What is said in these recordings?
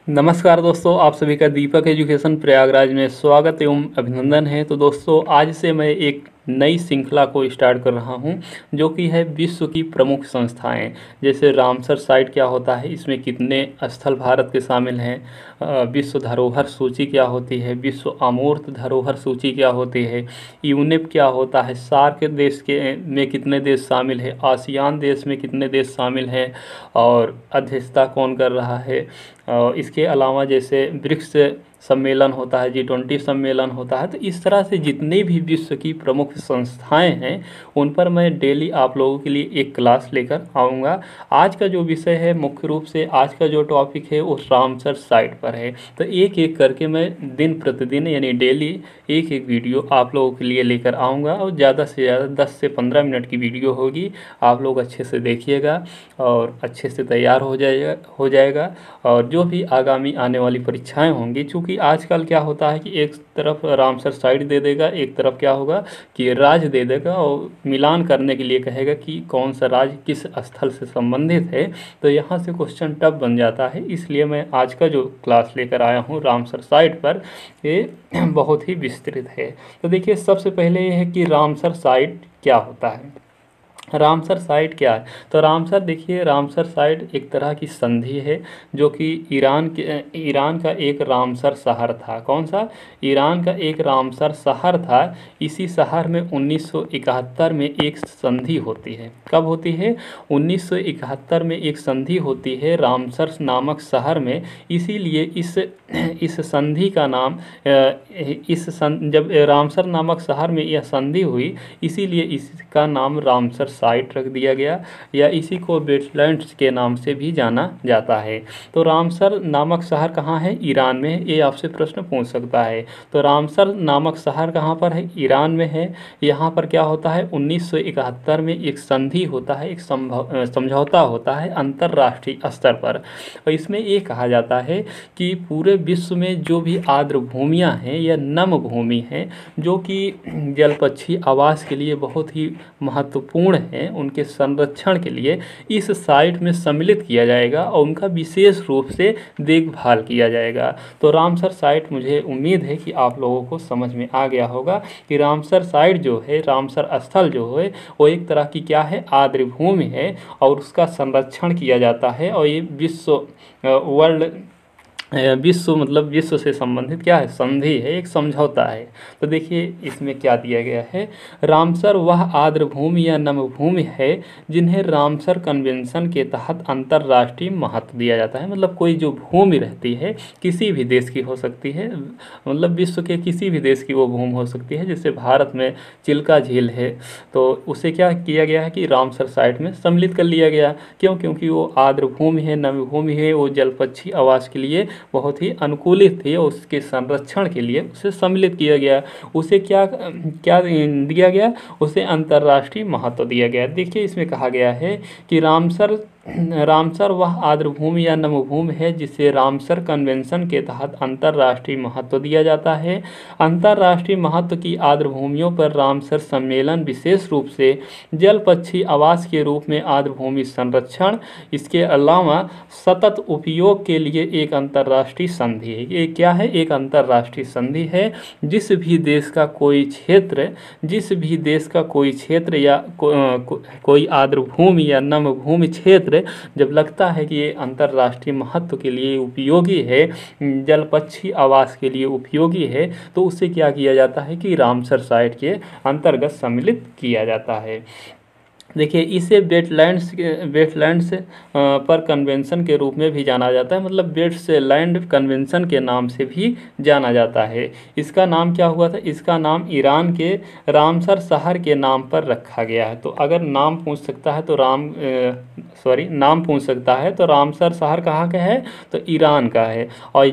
नमस्कार दोस्तों, आप सभी का दीपक एजुकेशन प्रयागराज में स्वागत एवं अभिनंदन है। तो दोस्तों, आज से मैं एक नई श्रृंखला को स्टार्ट कर रहा हूं, जो कि है विश्व की प्रमुख संस्थाएं। जैसे रामसर साइट क्या होता है, इसमें कितने स्थल भारत के शामिल हैं, विश्व धरोहर सूची क्या होती है, विश्व अमूर्त धरोहर सूची क्या होती है, यूनेप क्या होता है, सार्क देश के में कितने देश शामिल है, आसियान देश में कितने देश शामिल हैं और अध्यक्षता कौन कर रहा है। इसके अलावा जैसे ब्रिक्स सम्मेलन होता है, G20 सम्मेलन होता है। तो इस तरह से जितने भी विश्व की प्रमुख संस्थाएं हैं, उन पर मैं डेली आप लोगों के लिए एक क्लास लेकर आऊँगा। आज का जो विषय है, मुख्य रूप से आज का जो टॉपिक है वो रामसर साइट पर है। तो एक एक करके मैं दिन प्रतिदिन यानी डेली एक एक वीडियो आप लोगों के लिए लेकर आऊँगा और ज़्यादा से ज़्यादा 10 से 15 मिनट की वीडियो होगी। आप लोग अच्छे से देखिएगा और अच्छे से तैयार हो जाएगा। और जो भी आगामी आने वाली परीक्षाएं होंगी, चूँकि आजकल क्या होता है कि एक तरफ रामसर साइट दे देगा, एक तरफ क्या होगा कि राज्य दे देगा और मिलान करने के लिए कहेगा कि कौन सा राज्य किस स्थल से संबंधित है। तो यहाँ से क्वेश्चन टफ बन जाता है। इसलिए मैं आज का जो क्लास लेकर आया हूँ रामसर साइट पर, ये बहुत ही विस्तृत है। तो देखिए, सबसे पहले ये है कि रामसर साइट क्या होता है। रामसर साइट क्या है? तो रामसर, देखिए, रामसर साइट एक तरह की संधि है जो कि ईरान का एक रामसर शहर था। कौन सा? ईरान का एक रामसर शहर था। इसी शहर में 1971 में एक संधि होती है। कब होती है? 1971 में एक संधि होती है रामसर नामक शहर में। इसीलिए इस संधि का नाम जब रामसर नामक शहर में यह संधि हुई, इसीलिए इसका नाम रामसर साइट रख दिया गया, या इसी को वेटलैंड्स के नाम से भी जाना जाता है। तो रामसर नामक शहर कहाँ है? ईरान में है। ये आपसे प्रश्न पूछ सकता है। तो रामसर नामक शहर कहाँ पर है? ईरान में है। यहाँ पर क्या होता है? 1971 में एक संधि होता है, एक समझौता होता है अंतर्राष्ट्रीय स्तर पर। और इसमें ये कहा जाता है कि पूरे विश्व में जो भी आर्द्र भूमियाँ हैं या नम भूमि हैं, जो कि जलपक्षी आवास के लिए बहुत ही महत्वपूर्ण हैं, उनके संरक्षण के लिए इस साइट में सम्मिलित किया जाएगा और उनका विशेष रूप से देखभाल किया जाएगा। तो रामसर साइट, मुझे उम्मीद है कि आप लोगों को समझ में आ गया होगा कि रामसर साइट जो है, रामसर स्थल जो है, वो एक तरह की क्या है? आर्द्र भूमि है और उसका संरक्षण किया जाता है। और ये विश्व मतलब विश्व से संबंधित क्या है? संधि है, एक समझौता है। तो देखिए इसमें क्या दिया गया है। रामसर वह आर्द्र भूमि या नम भूमि है जिन्हें रामसर कन्वेंशन के तहत अंतर्राष्ट्रीय महत्व दिया जाता है। मतलब कोई जो भूमि रहती है, किसी भी देश की हो सकती है, मतलब विश्व के किसी भी देश की वो भूमि हो सकती है। जैसे भारत में चिल्का झील है, तो उसे क्या किया गया है कि रामसर साइट में सम्मिलित कर लिया गया। क्यों? क्योंकि वो आर्द्र भूमि है, नम भूमि है, वो जलपक्षी आवास के लिए बहुत ही अनुकूलित थी और उसके संरक्षण के लिए उसे सम्मिलित किया गया। उसे क्या क्या दिया गया? उसे अंतर्राष्ट्रीय महत्व दिया गया। देखिए इसमें कहा गया है कि रामसर वह आर्द्र भूमि या नम भूमि है जिसे रामसर कन्वेंशन के तहत अंतर्राष्ट्रीय महत्व दिया जाता है। अंतर्राष्ट्रीय महत्व की आर्द्र भूमियों पर रामसर सम्मेलन विशेष रूप से जल पक्षी आवास के रूप में आर्द्र भूमि संरक्षण, इसके अलावा सतत उपयोग के लिए एक अंतर्राष्ट्रीय संधि है। ये क्या है? एक अंतर्राष्ट्रीय संधि है। जिस भी देश का कोई क्षेत्र या कोई आर्द्र भूमि या नम भूमि क्षेत्र जब लगता है कि ये अंतर्राष्ट्रीय महत्व के लिए उपयोगी है, जल पक्षी आवास के लिए उपयोगी है, तो उसे क्या किया जाता है कि रामसर साइट के अंतर्गत सम्मिलित किया जाता है। देखिए, इसे वेटलैंड्स पर कन्वेंशन के रूप में भी जाना जाता है। मतलब वेटलैंड कन्वेंशन के नाम से भी जाना जाता है। इसका नाम क्या हुआ था? इसका नाम ईरान के रामसर शहर के नाम पर रखा गया है। तो अगर नाम पूछ सकता है तो रामसर शहर कहाँ का है? तो ईरान का है। और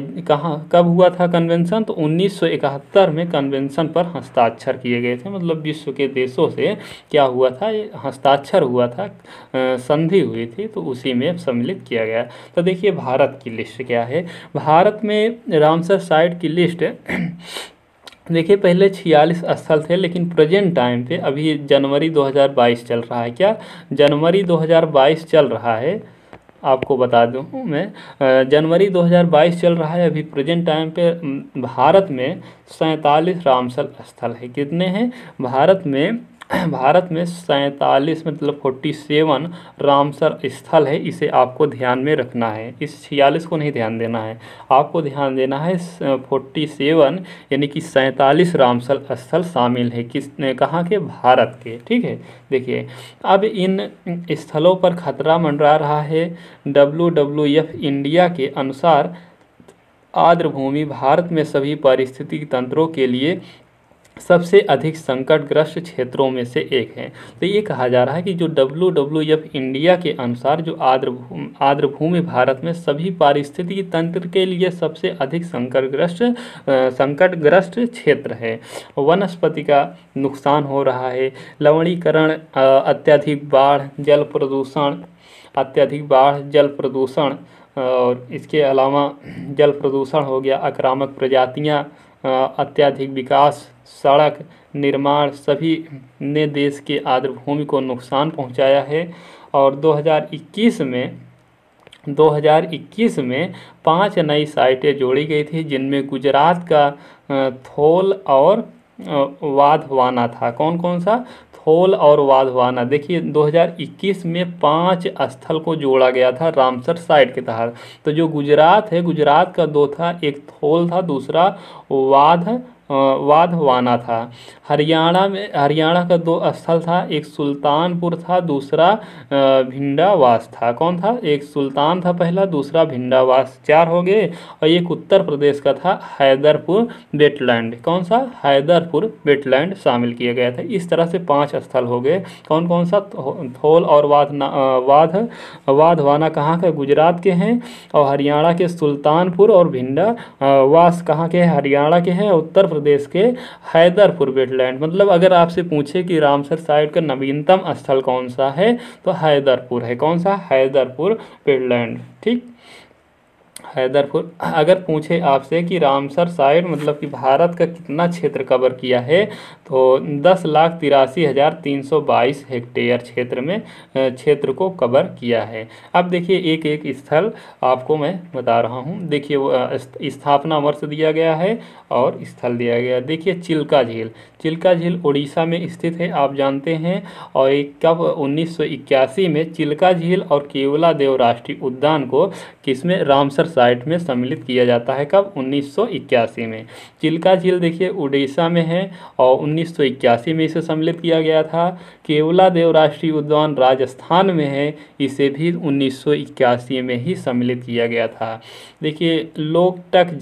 कब हुआ था कन्वेंशन? तो 1971 में कन्वेंशन पर हस्ताक्षर किए गए थे। मतलब विश्व के देशों से क्या हुआ था? हस्ताक्षर हुआ था, संधि हुई थी, तो उसी में सम्मिलित किया गया। तो देखिए भारत की लिस्ट क्या है। भारत में रामसर साइट की लिस्ट देखिए, पहले 46 स्थल थे, लेकिन प्रेजेंट टाइम पे अभी जनवरी 2022 चल रहा है। क्या? जनवरी 2022 चल रहा है। आपको बता दूं मैं, जनवरी 2022 चल रहा है अभी प्रेजेंट टाइम पे। भारत में 47 रामसर स्थल है। कितने हैं भारत में? भारत में 47 मतलब 47 रामसर स्थल है। इसे आपको ध्यान में रखना है, इस 46 को नहीं ध्यान देना है, आपको ध्यान देना है 47 यानी कि 47 रामसर स्थल शामिल है। किसने, कहाँ के? भारत के। ठीक है, देखिए अब इन स्थलों पर खतरा मंडरा रहा है। WWF इंडिया के अनुसार आर्द्र भूमि भारत में सभी पारिस्थितिक तंत्रों के लिए सबसे अधिक संकटग्रस्त क्षेत्रों में से एक है। तो ये कहा जा रहा है कि जो WWF इंडिया के अनुसार जो आर्द्र भूमि भारत में सभी पारिस्थितिकी तंत्र के लिए सबसे अधिक संकटग्रस्त क्षेत्र है। वनस्पति का नुकसान हो रहा है, लवणीकरण, अत्यधिक बाढ़, जल प्रदूषण और इसके अलावा जल प्रदूषण हो गया, आक्रामक प्रजातियां, अत्यधिक विकास, सड़क निर्माण सभी ने देश के आर्द्र भूमि को नुकसान पहुंचाया है। और 2021 में 5 नई साइटें जोड़ी गई थी, जिनमें गुजरात का थोल और वाधवाना था। कौन कौन सा? थोल और वाधवाना। देखिए 2021 में 5 स्थल को जोड़ा गया था रामसर साइट के तहत। तो जो गुजरात है, गुजरात का 2 था, एक थोल था, दूसरा वाधवाना था। हरियाणा का 2 स्थल था, एक सुल्तानपुर था, दूसरा भिंडावास था। कौन था? एक सुल्तान था पहला, दूसरा भिंडावास। 4 हो गए। और एक उत्तर प्रदेश का था हैदरपुर वेटलैंड। कौन सा? हैदरपुर वेटलैंड शामिल किया गया था। इस तरह से 5 स्थल हो गए। कौन कौन सा? थोल और वाधवाना कहाँ के? गुजरात के हैं। और हरियाणा के सुल्तानपुर और भिंडावास कहाँ के? हरियाणा के हैं। उत्तर प्रदेश के हैदरपुर वेटलैंड। मतलब अगर आपसे पूछे कि रामसर साइट का नवीनतम स्थल कौन सा है, तो हैदरपुर है। कौन सा? हैदरपुर वेटलैंड। ठीक, हैदरपुर। अगर पूछे आपसे कि रामसर साइट मतलब कि भारत का कितना क्षेत्र कवर किया है, तो 10,83,322 हेक्टेयर क्षेत्र को कवर किया है। अब देखिए एक एक स्थल आपको मैं बता रहा हूँ। देखिए वो स्थापना वर्ष दिया गया है और स्थल दिया गया है। देखिए चिल्का झील उड़ीसा में स्थित है, आप जानते हैं। और कब? 1981 में चिल्का झील और केवलादेव राष्ट्रीय उद्यान को किसमें? रामसर साइट में सम्मिलित किया जाता है। कब? 1981 में। चिल्का झील देखिए उड़ीसा में है और 1981 में इसे सम्मिलित किया गया था। केवलादेव राष्ट्रीय उद्यान राजस्थान में है, इसे भी 1981 में ही सम्मिलित किया गया था। देखिए लोकटक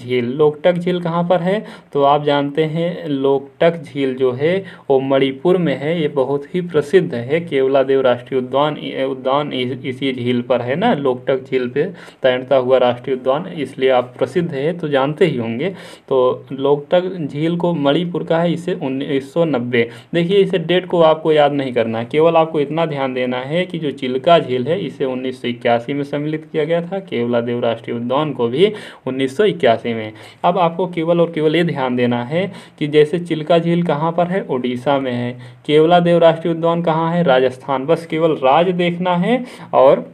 झील कहाँ पर है? तो आप जानते हैं लोकटक झील जो है वो मणिपुर में है। ये बहुत ही प्रसिद्ध है। केवलादेव राष्ट्रीय उद्यान इसी झील पर है ना, लोकटक झील पे तैरता हुआ राष्ट्रीय उद्यान, इसलिए आप प्रसिद्ध है तो जानते ही होंगे। तो लोकटक झील को मणिपुर का है, इसे 1990। देखिए इसे डेट को आपको याद नहीं करना है, केवल आपको इतना ध्यान देना है कि जो चिल्का झील है इसे 1981 में सम्मिलित किया गया था, केवलादेव राष्ट्रीय उद्यान को भी 1981 में। अब आपको केवल और केवल ये ध्यान देना है कि जैसे चिल्का झील कहाँ पर है? उड़ीसा में है। केवलादेव राष्ट्रीय उद्यान कहाँ है? राजस्थान। बस केवल राज्य देखना है और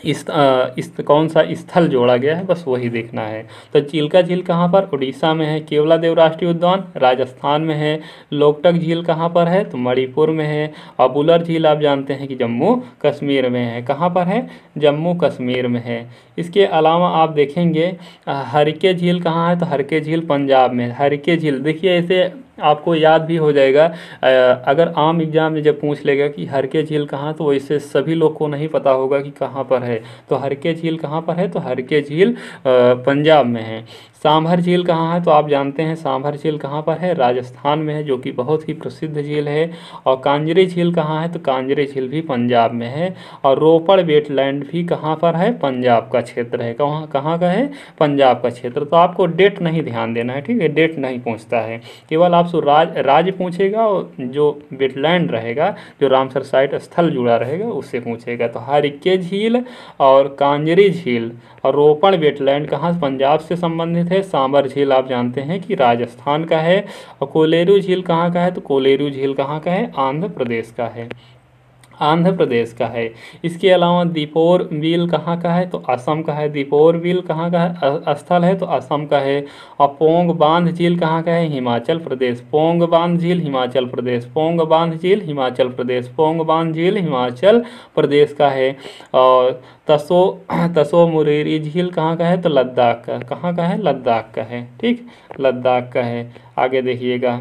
इस कौन सा स्थल जोड़ा गया है बस वही देखना है। तो चिल्का झील कहाँ पर? उड़ीसा में है। केवलादेव राष्ट्रीय उद्यान राजस्थान में है। लोकटक झील कहाँ पर है? तो मणिपुर में है। और बुलर झील आप जानते हैं कि जम्मू कश्मीर में है। कहाँ पर है? जम्मू कश्मीर में है। इसके अलावा आप देखेंगे हरके झील कहाँ है? तो हरके झील पंजाब में। हरके झील देखिए ऐसे आपको याद भी हो जाएगा। अगर आम एग्जाम में जब पूछ लेगा कि हरके झील कहाँ, तो वैसे सभी लोग को नहीं पता होगा कि कहाँ पर है। तो हरके झील कहाँ पर है? तो हरके झील पंजाब में है। सांभर झील कहाँ है? तो आप जानते हैं सांभर झील कहाँ पर है? राजस्थान में है, जो कि बहुत ही प्रसिद्ध झील है। और कांजरी झील कहाँ है? तो कांजरी झील भी पंजाब में है। और रोपड़ वेटलैंड भी कहाँ पर है? पंजाब का क्षेत्र है। कहाँ का है? पंजाब का क्षेत्र। तो आपको डेट नहीं ध्यान देना है, ठीक है, डेट नहीं पूछता है, केवल आपसे राज्य पूछेगा और जो वेटलैंड रहेगा, जो रामसर साइट स्थल जुड़ा रहेगा, उससे पूछेगा। तो हरके झील और कांजरी झील और रोपड़ वेटलैंड कहाँ? पंजाब से संबंधित है। सांभर झील आप जानते हैं कि राजस्थान का है। और कोलेरू झील कहाँ का है? तो कोलेरू झील कहाँ का है? आंध्र प्रदेश का है। आंध्र प्रदेश का है। इसके अलावा दीपोर बिल कहाँ का है? तो असम का है। दीपोर बिल कहाँ का है स्थल है? तो असम का है। और पोंग बांध झील कहाँ का है? हिमाचल प्रदेश। पोंग बांध झील हिमाचल प्रदेश। पोंग बांध झील हिमाचल प्रदेश। पोंग बांध झील हिमाचल प्रदेश का है। और तसो तसो मुरेरी झील कहाँ का है? तो लद्दाख का। कहाँ का है? लद्दाख का है। ठीक, लद्दाख का है। आगे देखिएगा,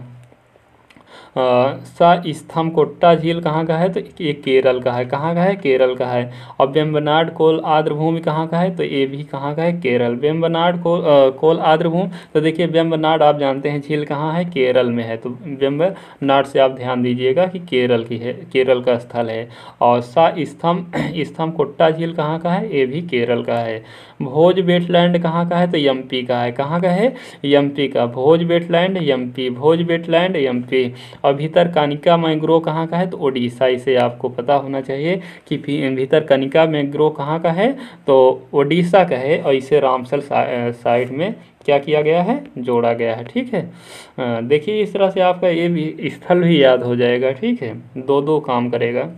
सा स्तंभकोट्टा झील कहाँ का है? तो ये केरल का है। कहाँ का है? केरल का है। और वेम्बनाड कोल आर्द्रभूमि कहाँ का है? तो ये भी कहाँ का है? केरल। वेम्बनाड कोल आर्द्रभूमि, तो देखिए वेम्बनाड आप जानते हैं झील कहाँ है? केरल में है। तो वेम्बनाड से आप ध्यान दीजिएगा कि केरल की है, केरल का स्थल है। और सा स्तंभकोट्टा झील कहाँ का है? ये भी केरल का है। भोज वेटलैंड कहाँ का है? तो एमपी का है। कहाँ का है? एमपी का। भोज वेटलैंड एमपी। भोज वेटलैंड एमपी। और भीतरकनिका मैंग्रोव कहाँ का है? तो ओडिशा। इसे आपको पता होना चाहिए कि भीतरकनिका मैंग्रोव कहाँ का है? तो ओडिशा का है। और इसे रामसर साइड में क्या किया गया है? जोड़ा गया है। ठीक है, देखिए इस तरह से आपका ये भी स्थल भी याद हो जाएगा। ठीक है, दो दो काम करेगा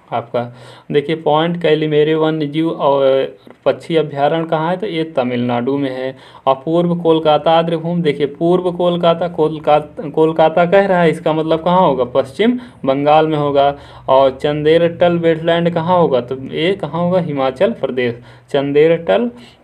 आपका। देखिए पॉइंट कैलिमेरे वन्य जीव और पक्षी अभ्यारण्य कहाँ है? तो ये तमिलनाडु में है। और पूर्व कोलकाता आर्द्रभूमि, देखिए पूर्व कोलकाता, कोलकाता कह रहा है, इसका मतलब कहाँ होगा? पश्चिम बंगाल में होगा। और चंदेरटल वेटलैंड कहाँ होगा? तो ये कहाँ होगा? हिमाचल प्रदेश।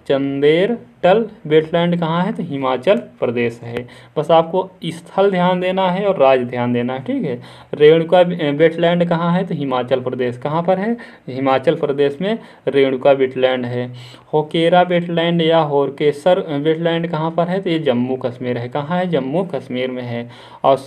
चंदेरटल वेटलैंड कहाँ है? तो हिमाचल प्रदेश है। बस आपको स्थल ध्यान देना है और राज्य ध्यान देना है। ठीक है, रेणुका वेटलैंड कहाँ है? तो हिमाचल प्रदेश। कहाँ पर है? हिमाचल प्रदेश में रेणुका वेटलैंड है। होकेरा वेटलैंड या होरकेसर वेटलैंड कहाँ पर है? तो ये जम्मू कश्मीर है। कहाँ है? जम्मू कश्मीर में है। और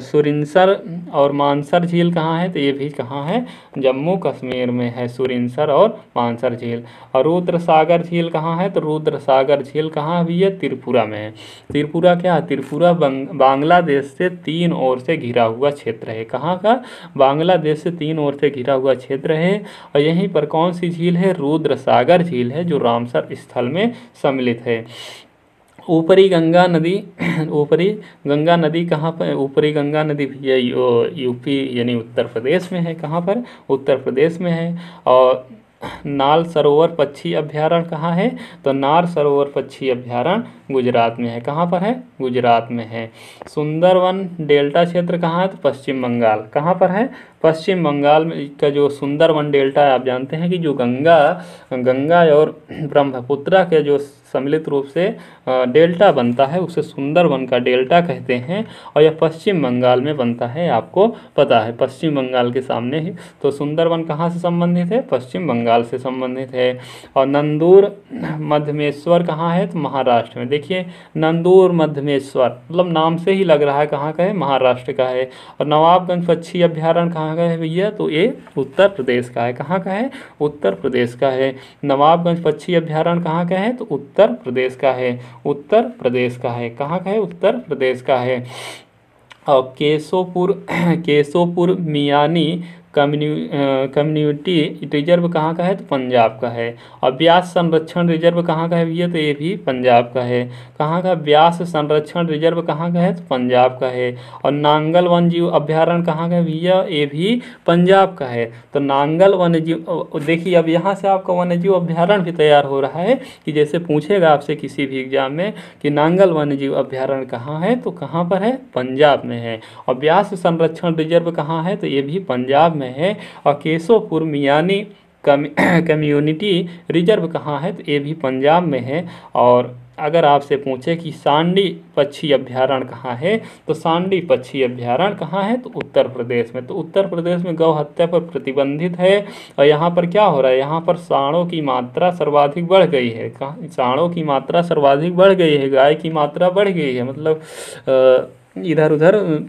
सुरिनसर और मानसर झील कहाँ है? तो ये भी कहाँ है? जम्मू कश्मीर में है, सुरिनसर और मानसर झील। और रुद्र सागर झील कहाँ है? तो रुद्र सागर झील कहाँ भी है? त्रिपुरा में है। त्रिपुरा क्या है? त्रिपुरा बांग्लादेश से 3 ओर से घिरा हुआ क्षेत्र है। कहाँ का? बांग्लादेश से 3 ओर से घिरा हुआ क्षेत्र है। और यहीं पर कौन सी झील है? रुद्र सागर झील है, जो रामसर स्थल में सम्मिलित है। ऊपरी गंगा नदी ऊपरी गंगा नदी कहाँ पर? ऊपरी गंगा नदी भी यूपी यानी उत्तर प्रदेश में है। कहाँ पर? उत्तर प्रदेश में है। और नाल सरोवर पक्षी अभ्यारण्य कहाँ है? तो नाल सरोवर पक्षी अभ्यारण्य गुजरात में है। कहाँ पर है? गुजरात में है। सुंदरवन डेल्टा क्षेत्र कहाँ है? तो पश्चिम बंगाल। कहाँ पर है? पश्चिम बंगाल में का जो सुंदरवन डेल्टा है, आप जानते हैं कि जो गंगा और ब्रह्मपुत्रा के जो सम्मिलित रूप से डेल्टा बनता है, उसे सुंदरवन का डेल्टा कहते हैं। और यह पश्चिम बंगाल में बनता है, आपको पता है, पश्चिम बंगाल के सामने ही। तो सुंदरवन कहाँ से संबंधित है? पश्चिम बंगाल से संबंधित है। और नंदूर मध्यमेश्वर कहाँ है? तो महाराष्ट्र में। देखिए नंदूर मध्यमेश्वर मतलब नाम से ही लग रहा है कहाँ का है? महाराष्ट्र का है। और नवाबगंज पक्षी अभ्यारण्य कहाँ का है भैया? तो ये उत्तर प्रदेश का है। कहाँ का है? उत्तर प्रदेश का है। नवाबगंज पक्षी अभ्यारण्य कहाँ का है? तो उत्तर प्रदेश का है। उत्तर प्रदेश का है। कहाँ का है? उत्तर प्रदेश का है। और केशोपुर मियानी कम्युनिटी रिजर्व कहाँ का है? तो पंजाब का है। और व्यास संरक्षण रिजर्व कहाँ का है भैया? तो ये भी पंजाब का है। कहाँ का? व्यास संरक्षण रिजर्व कहाँ का है? तो पंजाब का है। और नांगल वन्यजीव अभ्यारण्य कहाँ का है भैया? ये भी पंजाब का है। तो नांगल वन्यजीव, देखिए अब यहाँ से आपका वन्यजीव अभ्यारण्य भी तैयार हो रहा है कि जैसे पूछेगा आपसे किसी भी एग्जाम में कि नांगल वन्यजीव अभ्यारण्य कहाँ है? तो कहाँ पर है? पंजाब में है। और व्यास संरक्षण रिजर्व कहाँ है? तो ये भी पंजाब में है। और केशोपुर मियानी कम्युनिटी रिजर्व कहाँ है? तो ये भी पंजाब में है। और अगर आपसे पूछे कि सांडी पक्षी अभ्यारण्य कहाँ है? तो सांडी पक्षी अभ्यारण्य कहाँ है? तो उत्तर प्रदेश में। तो उत्तर प्रदेश में गौ हत्या पर प्रतिबंधित है। और यहाँ पर क्या हो रहा है? यहाँ पर सांडों की मात्रा सर्वाधिक बढ़ गई है। सांडों की मात्रा सर्वाधिक बढ़ गई है, गाय की मात्रा बढ़ गई है। मतलब इधर उधर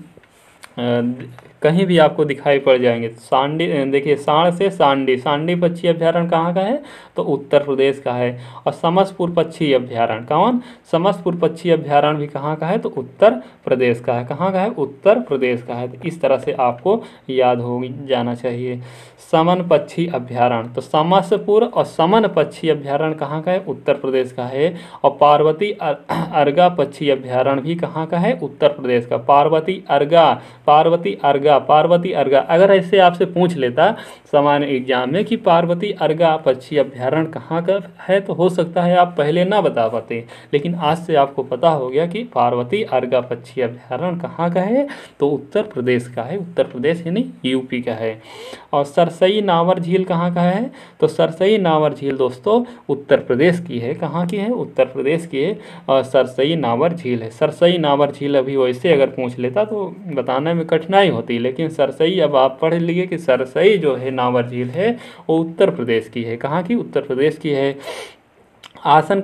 कहीं भी आपको दिखाई पड़ जाएंगे। सांडी, देखिए सांड से सांडी पक्षी अभ्यारण्य कहाँ का है? तो उत्तर प्रदेश का है। और समसपुर पक्षी अभ्यारण्य, कौन? समसपुर पक्षी अभ्यारण्य भी कहाँ का है? तो उत्तर प्रदेश का है। कहाँ का है? उत्तर प्रदेश का है। तो इस तरह से आपको याद हो जाना चाहिए। समन पक्षी अभ्यारण्य, तो समसपुर और समन पक्षी अभ्यारण्य कहाँ का है? उत्तर प्रदेश का है। और पार्वती अर्गा पक्षी अभ्यारण्य भी कहाँ का है? उत्तर प्रदेश का। पार्वती अर्गा अगर ऐसे आपसे पूछ लेता सामान्य एग्जाम में कि पार्वती अर्गा पक्षी अभ्यारण्य कहाँ का है, तो हो सकता है आप पहले ना बता पाते, लेकिन आज से आपको पता हो गया कि पार्वती अर्गा पक्षी अभ्यारण्य कहाँ का है, तो उत्तर प्रदेश का है। उत्तर प्रदेश यानी यूपी का है। और सरसई नावर झील कहाँ का है, तो सरसई नावर झील दोस्तों उत्तर प्रदेश की है। कहाँ की है, उत्तर प्रदेश की है। और सरसई नावर झील है। सरसई नावर झील अभी वैसे अगर पूछ लेता तो बताने में कठिनाई होती, लेकिन सरसई अब आप पढ़ लिए कि सरसई जो है नावर झील है वो उत्तर प्रदेश की है। कहाँ की, उत्तर प्रदेश की है। आसन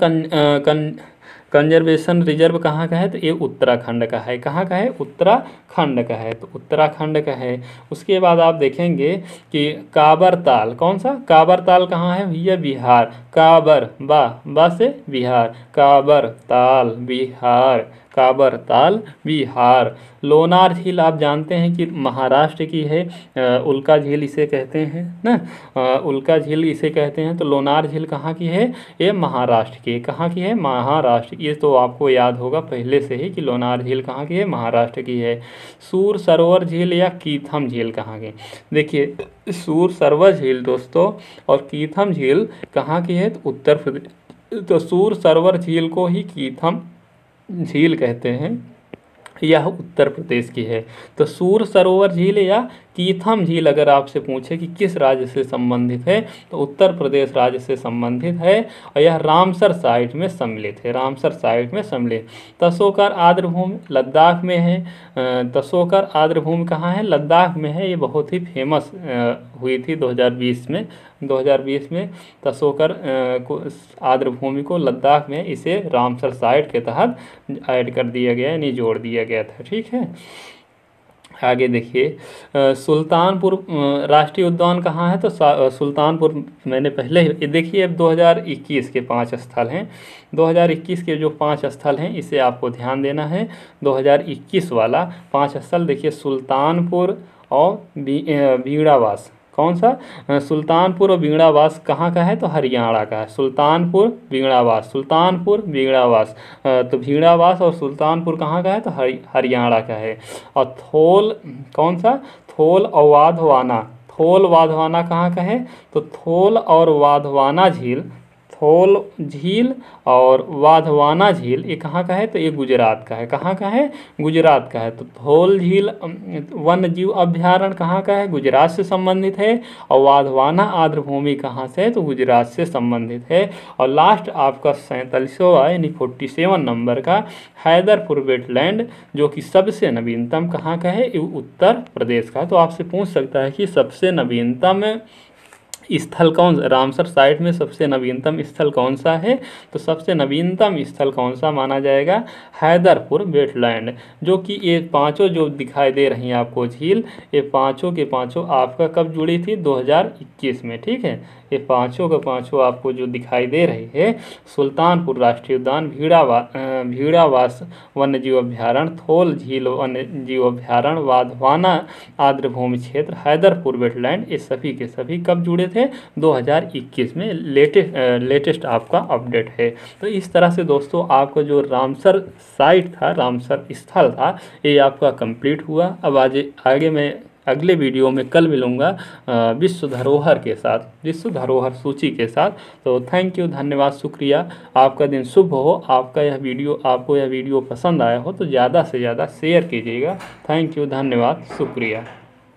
कंजर्वेशन रिजर्व कहाँ का है, तो ये उत्तराखंड का है। कहाँ का है, उत्तराखंड का है, तो उत्तराखंड का है। उसके बाद आप देखेंगे कि काबर ताल, कौन सा, काबर ताल कहाँ है भैया, बिहार। काबर बा से बिहार, काबर ताल बिहार, काबर ताल बिहार। लोनार झील आप जानते हैं कि महाराष्ट्र की है। उल्का झील इसे कहते हैं ना, उल्का झील इसे कहते हैं। तो लोनार झील कहाँ की है, ये महाराष्ट्र की। कहाँ की है, महाराष्ट्र। ये तो आपको याद होगा पहले से ही कि लोनार झील कहाँ की है, महाराष्ट्र की है। सूर सरोवर झील या कीथम झील कहाँ की, देखिए सूर सरोवर झील दोस्तों और कीथम झील कहाँ की है, तो उत्तर प्रदेश। तो सूर सरोवर झील को ही कीथम झील कहते हैं, यह उत्तर प्रदेश की है। तो सूर सरोवर झील या कीथम झील अगर आपसे पूछे कि किस राज्य से संबंधित है, तो उत्तर प्रदेश राज्य से संबंधित है और यह रामसर साइट में सम्मिलित है। रामसर साइट में सम्मिलित। तसोकर आर्द्रभूमि लद्दाख में है। तसोकर आर्द्रभूमि कहाँ है, लद्दाख में है। ये बहुत ही फेमस हुई थी 2020 में। 2020 में तसोकर आर्द्रभूमि को लद्दाख में इसे रामसर साइट के तहत ऐड कर दिया गया, यानी जोड़ दिया गया था। ठीक है, आगे देखिए सुल्तानपुर राष्ट्रीय उद्यान कहाँ है, तो सुल्तानपुर मैंने पहले ही देखिए। अब 2021 के 5 स्थल हैं। 2021 के जो 5 स्थल हैं इसे आपको ध्यान देना है। 2021 वाला 5 स्थल देखिए, सुल्तानपुर और बीड़ावास। कौन सा, सुल्तानपुर और बीड़ावास कहाँ का है, तो हरियाणा का है। सुल्तानपुर बीड़ावास, सुल्तानपुर बीड़ावास। तो बीड़ावास और सुल्तानपुर कहाँ का है, तो हरियाणा का है। और थोल, कौन सा, थोल और वाधवाना। थोल वाधवाना कहाँ का है, तो थोल और वाधवाना झील, थोल झील और वाधवाना झील ये कहाँ का है, तो ये गुजरात का है। कहाँ का है, गुजरात का है। तो थोल झील वन्य जीव अभ्यारण्य कहाँ का है, गुजरात से संबंधित है। और वाधवाना आर्द्रभूमि कहाँ से है, तो गुजरात से संबंधित है। और लास्ट आपका 47वां यानी 47 नंबर का हैदरपुर वेटलैंड जो कि सबसे नवीनतम कहाँ का है, ये उत्तर प्रदेश का है। तो आपसे पूछ सकता है कि सबसे नवीनतम स्थल कौन, रामसर साइट में सबसे नवीनतम स्थल कौन सा है, तो सबसे नवीनतम स्थल कौन सा माना जाएगा, हैदरपुर वेटलैंड। जो कि ये पांचों जो दिखाई दे रही हैं आपको झील, ये पांचों के पांचों आपका कब जुड़ी थी, 2021 में। ठीक है, ये पांचों के पांचों आपको जो दिखाई दे रही है, सुल्तानपुर राष्ट्रीय उद्यान, भीड़ावास वन्य जीव अभ्यारण्य, थोल झील वन्य जीव अभ्यारण्य, वाधवाना आर्द्रभूमि क्षेत्र, हैदरपुर वेटलैंड, ये सभी के सभी कब जुड़े थे, 2021 में। लेटेस्ट आपका अपडेट है। तो इस तरह से दोस्तों आपका जो रामसर साइट था, रामसर स्थल था, ये आपका कंप्लीट हुआ। अब आगे मैं अगले वीडियो में कल मिलूँगा विश्व धरोहर के साथ, विश्व धरोहर सूची के साथ। तो थैंक यू, धन्यवाद, शुक्रिया। आपका दिन शुभ हो। आपको यह वीडियो पसंद आया हो तो ज़्यादा से ज़्यादा शेयर कीजिएगा। थैंक यू, धन्यवाद, शुक्रिया।